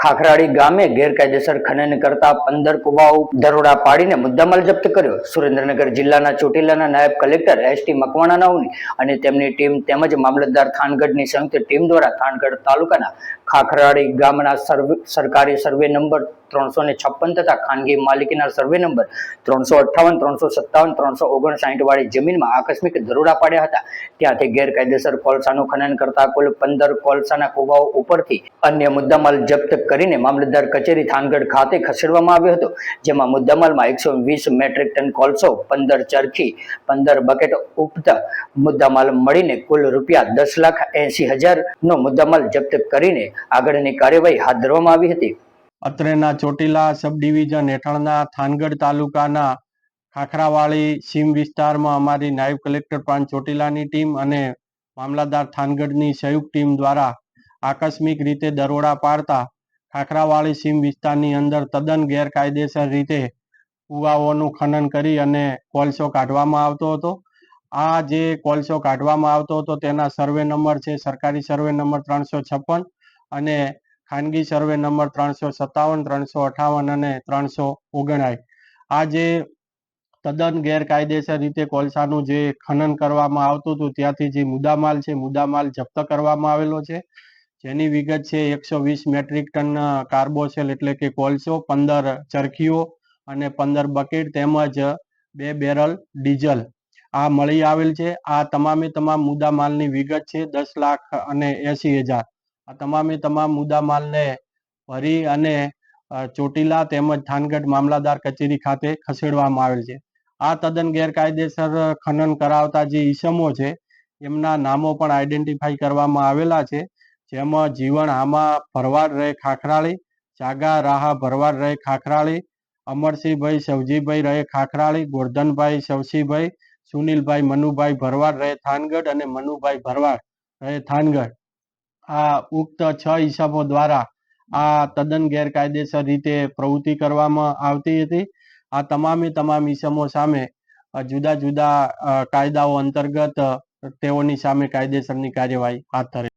ખાખરાળી ગામે ગેરકાયદેસર ખનન કરતા 15 કુવાઓ દરોડા પાડીને મુદ્દામાલ જપ્ત કર્યો. સુરેન્દ્રનગર જિલ્લાના ચોટીલાના નાયબ કલેક્ટર એસ.ટી. મકવાણાની અને તેમની ટીમ તેમજ મામલતદાર થાનગઢની સંયુક્ત ટીમ દ્વારા થાનગઢ તાલુકાના ખાખરાળી ગામના સરકારી સર્વે નંબર 356 તથા ખાનગી માલિકીના સર્વે નંબર 358, 357, 359 વાળી જમીનમાં આકસ્મિક દરોડા પાડ્યા હતા. ત્યાંથી ગેરકાયદેસર કોલસાનું ખનન કરતા કુલ 15 કોલસાના કુવાઓ ઉપરથી અન્ય મુદ્દામાલ જપ્ત કરીને મામલતદાર કચેરી થાનગઢ ખાતે ખસેડવામાં આવ્યો હતો. જેમાં મુદ્દામાલમાં 120 મેટ્રિક ટન કોલસો, 15 ચરખી, 15 બકેટ ઉપતા મુદ્દામાલ મળીને કુલ ₹10,80,000 નો મુદ્દામાલ જપ્ત કરીને આગળની કાર્યવાહી હાથ ધરવામાં આવી હતી. અત્રેના ચોટીલા સબ ડિવિઝન હેઠળના થાનગઢ તાલુકાના ખાખરાવાળી સીમ વિસ્તારમાં અમારી નાયબ કલેક્ટર પ્રાંત ચોટીલાની ટીમ અને મામલતદાર થાનગઢની સંયુક્ત ટીમ દ્વારા આકસ્મિક રીતે દરોડા પાડતા ખાખરાવાળી સીમ વિસ્તારની અંદર તદ્દન ગેરકાયદેસર રીતે કુવાઓનું ખનન કરી અને કોલસો કાઢવામાં આવતો હતો. આ જે કોલસો કાઢવામાં આવતો હતો તેના સર્વે નંબર છે સરકારી સર્વે નંબર 356 અને ખાનગી સર્વે નંબર 357, 358 અને 359. આ જે તદ્દન ગેરકાયદેસર રીતે કોલસાનું જે ખનન કરવામાં આવતું હતું ત્યાંથી જે મુદ્દામાલ છે મુદ્દામાલ જપ્ત કરવામાં આવેલો છે. જેની વિગત છે 120 મેટ્રિક ટન કાર્બોસેલ એટલે કે કોલસો, 15 ચરખીઓ અને 15 બકેટ તેમજ 2 બેરલ ડીઝલ આ મળી આવેલ છે. આ તમામે તમામ મુદ્દામાલની વિગત છે 10,80,000. આ તમામે તમામ મુદ્દામાલને ભરી અને ચોટીલા તેમજ થાનગઢ મામલતદાર કચેરી ખાતે ખસેડવામાં આવેલ છે. આ તદ્દન ગેરકાયદેસર ખનન કરાવતા જે ઈસમો છે એમના નામો પણ આઈડેન્ટિફાઈ કરવામાં આવેલા છે. જેમાં જીવણ હામા ભરવાડ રહે ખાખરાળી, જાગા રાહા ભરવાડ રહે ખાખરાળી, અમરસિંહભાઈ સવજીભાઈ રહે ખાખરાળી, ગોરધનભાઈ સવસીભાઈ, સુનિલભાઈ મનુભાઈ ભરવાડ રહે થાનગઢ અને મનુભાઈ ભરવાડ રહે થાનગઢ. આ ઉક્ત 6 ઈસમો દ્વારા આ તદ્દન ગેરકાયદેસર રીતે પ્રવૃત્તિ કરવામાં આવતી હતી. આ તમામે તમામ ઈસમો સામે જુદા જુદા કાયદાઓ અંતર્ગત તેઓની સામે કાયદેસરની કાર્યવાહી હાથ ધરે.